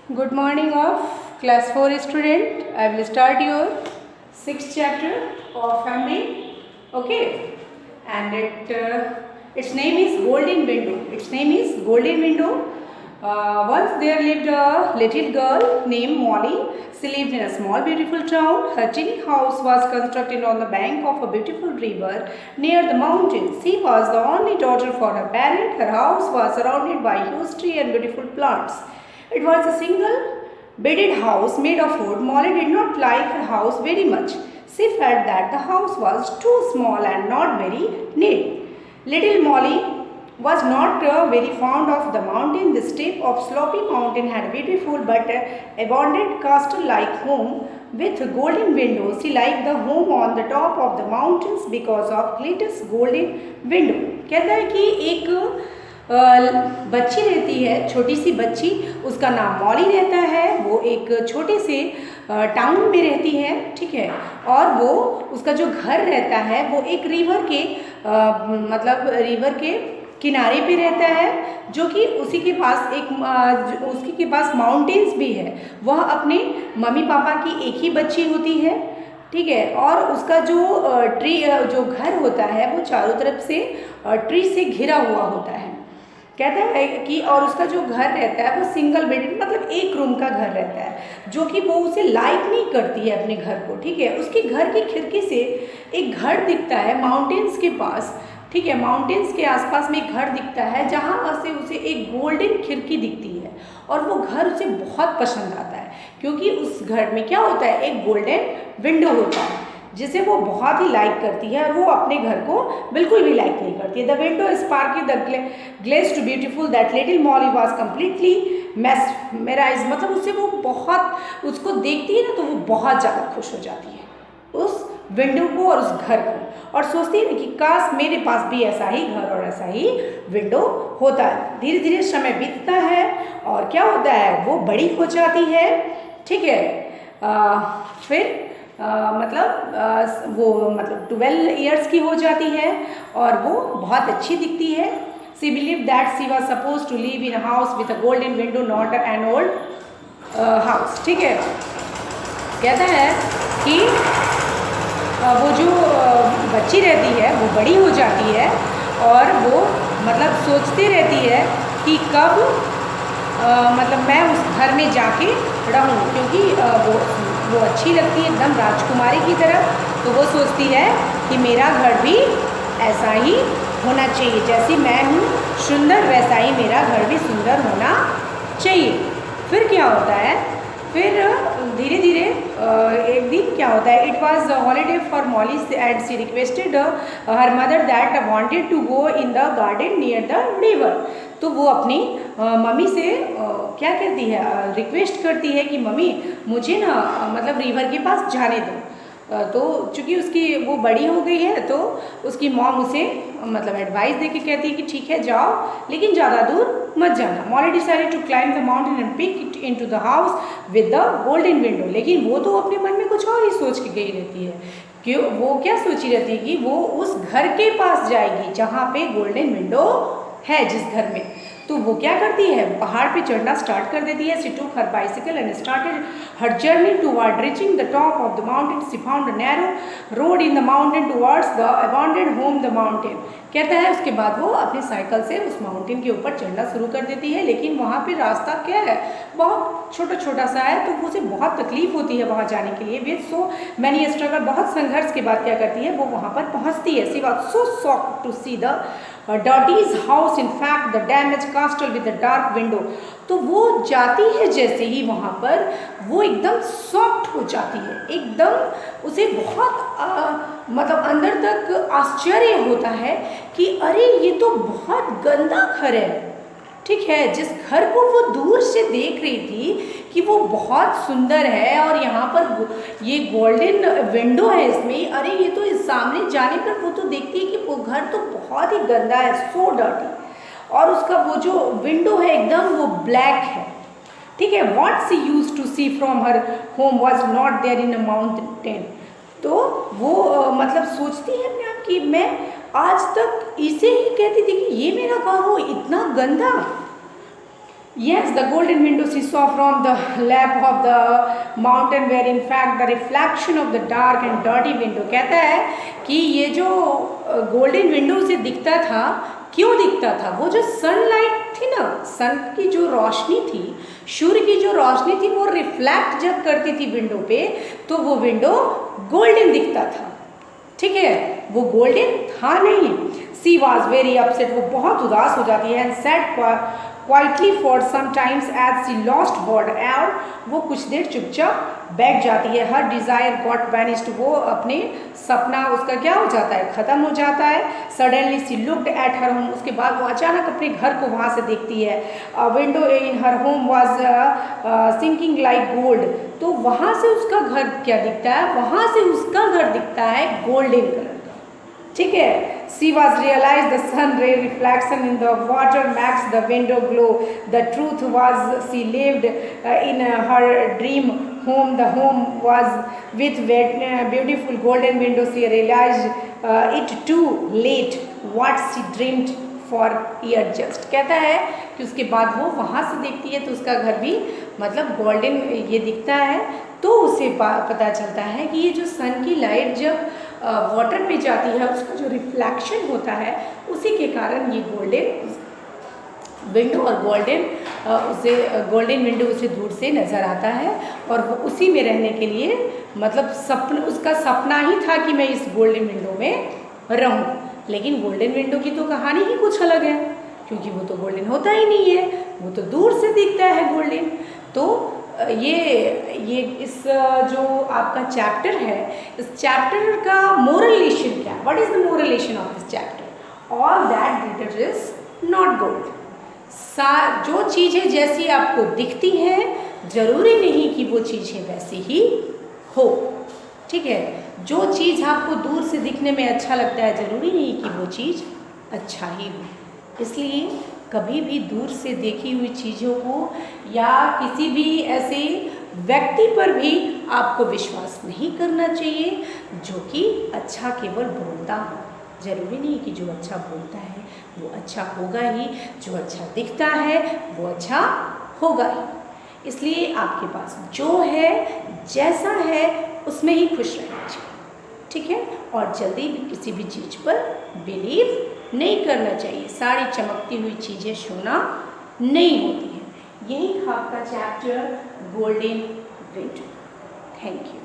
Good morning of class 4 student. I will start your 6th chapter of family. Okay, and its name is Golden Window. Its name is Golden Window. Once there lived a little girl named Molly. She lived in a small beautiful town. Her tiny house was constructed on the bank of a beautiful river near the mountain. She was the only daughter for her parent. Her house was surrounded by huge trees and beautiful plants. It was a single bedded house made of wood. Molly did not like her house very much. She felt that the house was too small and not very neat. Little Molly was not very fond of the mountain. The steep of sloping mountain had a beautiful but abandoned castle-like home with golden windows. She liked the home on the top of the mountains because of glitters golden window. कहता है कि एक बच्ची रहती है, छोटी सी बच्ची, उसका नाम मॉली रहता है। वो एक छोटे से टाउन में रहती है, ठीक है, और वो उसका जो घर रहता है वो एक रिवर के मतलब रिवर के किनारे पे रहता है, जो कि उसी के पास उसकी के पास माउंटेन्स भी है। वह अपने मम्मी पापा की एक ही बच्ची होती है, ठीक है, और उसका जो घर होता है वो चारों तरफ से ट्री से घिरा हुआ होता है। कहता है कि और उसका जो घर रहता है वो सिंगल बेड मतलब एक रूम का घर रहता है, जो कि वो उसे लाइक नहीं करती है अपने घर को, ठीक है। उसके घर की खिड़की से एक घर दिखता है माउंटेन्स के पास, ठीक है, माउंटेन्स के आसपास में एक घर दिखता है जहाँ से उसे एक गोल्डन खिड़की दिखती है और वो घर उसे बहुत पसंद आता है, क्योंकि उस घर में क्या होता है, एक गोल्डन विंडो होता है जिसे वो बहुत ही लाइक करती है और वो अपने घर को बिल्कुल भी लाइक नहीं करती है। The window sparkly the glaze too beautiful that little Molly was completely mesmerised, मतलब उसे वो बहुत उसको देखती है ना तो वो बहुत ज़्यादा खुश हो जाती है उस विंडो को और उस घर को, और सोचती है कि काश मेरे पास भी ऐसा ही घर और ऐसा ही विंडो होता है। धीरे धीरे समय बीतता है और क्या होता है, वो बड़ी हो जाती है, ठीक है। फिर वो 12 इयर्स की हो जाती है और वो बहुत अच्छी दिखती है। She believe that she was suppose to live in a house with a golden window, not an old house, ठीक है। कहता है कि वो जो बच्ची रहती है वो बड़ी हो जाती है और वो सोचती रहती है कि कब मैं उस घर में जाके रहूं, क्योंकि वो अच्छी लगती है एकदम राजकुमारी की तरह। तो वो सोचती है कि मेरा घर भी ऐसा ही होना चाहिए, जैसी मैं हूँ सुंदर वैसा ही मेरा घर भी सुंदर होना चाहिए। फिर क्या होता है, फिर धीरे धीरे एक दिन क्या होता है, it was holiday for Molly and she requested her mother that wanted to go in the garden near the river. तो वो अपनी मम्मी से क्या कहती है, रिक्वेस्ट करती है कि मम्मी मुझे ना रिवर के पास जाने दो। तो चूँकि वो बड़ी हो गई है तो उसकी मॉम उसे एडवाइस दे के कहती है कि ठीक है जाओ, लेकिन ज़्यादा दूर मत जाना। Molly decided to climb the mountain and pick it into the house with the golden window. लेकिन वो तो अपने मन में कुछ और ही सोच के गई रहती है कि वो क्या सोची रहती है कि वो उस घर के पास जाएगी जहाँ पे गोल्डन विंडो है, जिस घर में। तो वो क्या करती है, पहाड़ पे चढ़ना स्टार्ट कर देती है। She took her bicycle and started her journey toward reaching the top of the mountain. She found a narrow road in the mountain towards the abandoned home the mountain. कहता है उसके बाद वो अपनी साइकिल से उस माउंटेन के ऊपर चढ़ना शुरू कर देती है, लेकिन वहाँ पे रास्ता क्या है, बहुत छोटा छोटा सा है, तो उसे बहुत तकलीफ होती है वहाँ जाने के लिए। विद सो मैनी स्ट्रगल, बहुत संघर्ष के बाद क्या करती है, वो वहाँ पर पहुँचती है। She was so shocked to see the Dotty's house, in fact the damage castle with the dark window. तो वो जाती है जैसे ही वहाँ पर, वो एकदम सॉफ्ट हो जाती है, एकदम उसे बहुत अंदर तक आश्चर्य होता है कि अरे ये तो बहुत गंदा घर है, ठीक है। जिस घर को वो दूर से देख रही थी कि वो बहुत सुंदर है और यहाँ पर ये गोल्डन विंडो है इसमें, अरे ये तो इस सामने जाने पर वो तो देखती है कि वो घर तो बहुत ही गंदा है, सो डर्टी, और उसका वो जो विंडो है एकदम वो ब्लैक है, ठीक है। What she used to see from her home was not there in a mountain. तो वो सोचती है अपने आप कि मैं आज तक इसे ही कहती थी कि ये मेरा घर हो, इतना गंदा। Yes, the golden windows she saw from the lap of the mountain were in fact the reflection of the dark and dirty window. कहता है कि ये जो गोल्डन विंडो से दिखता था, क्यों दिखता था? वो जो सनलाइट थी ना, सन की जो रोशनी थी, सूर्य की जो रोशनी थी, वो रिफ्लेक्ट जब करती थी विंडो पे, तो वो विंडो गोल्डन दिखता था। ठीक है, वो गोल्डन था नहीं। सी वॉज वेरी अपसेट, वो बहुत उदास हो जाती है। And said quietly for some times as she lost word, और वो कुछ देर चुपचाप बैठ जाती है। हर डिज़ायर गॉट वैनिश्ड, वो अपने सपना उसका क्या हो जाता है, ख़त्म हो जाता है। Suddenly she looked at her home, उसके बाद वो अचानक अपने घर को वहाँ से देखती है। Window in her home was sinking like gold, तो वहाँ से उसका घर क्या दिखता है, वहाँ से उसका घर दिखता है गोल्डन कलर का। ठीक है, she was realise the sun ray reflection in the water makes the window glow, the truth was she lived in her dream home. The home was with beautiful golden windows. She realized it too late what she dreamed for years just. कहता है कि उसके बाद वो वहाँ से देखती है तो उसका घर भी मतलब गोल्डन ये दिखता है। तो उसे पता चलता है कि ये जो सन की लाइट जब वाटर पे जाती है, उसका जो रिफ्लेक्शन होता है, उसी के कारण ये गोल्डन विंडो और गोल्डन विंडो उसे दूर से नज़र आता है। और वो उसी में रहने के लिए मतलब उसका सपना ही था कि मैं इस गोल्डन विंडो में रहूं। लेकिन गोल्डन विंडो की तो कहानी ही कुछ अलग है, क्योंकि वो तो गोल्डन होता ही नहीं है, वो तो दूर से दिखता है गोल्डन। तो ये इस जो आपका चैप्टर है, इस चैप्टर का मोरल लेसन क्या, what is the moral lesson of this chapter? All that glitters is not gold. जो चीज़ें जैसी आपको दिखती हैं, जरूरी नहीं कि वो चीज़ें वैसी ही हो। ठीक है, जो चीज़ आपको दूर से दिखने में अच्छा लगता है, जरूरी नहीं कि वो चीज़ अच्छा ही हो। इसलिए कभी भी दूर से देखी हुई चीज़ों को या किसी भी ऐसे व्यक्ति पर भी आपको विश्वास नहीं करना चाहिए जो कि अच्छा केवल बोलता हो। जरूरी नहीं कि जो अच्छा बोलता है वो अच्छा होगा ही, जो अच्छा दिखता है वो अच्छा होगा ही। इसलिए आपके पास जो है, जैसा है, उसमें ही खुश रहना चाहिए। ठीक है, और जल्दी भी किसी भी चीज़ पर बिलीव नहीं करना चाहिए। सारी चमकती हुई चीज़ें सोना नहीं होती है। यही आपका chapter golden window. Thank you.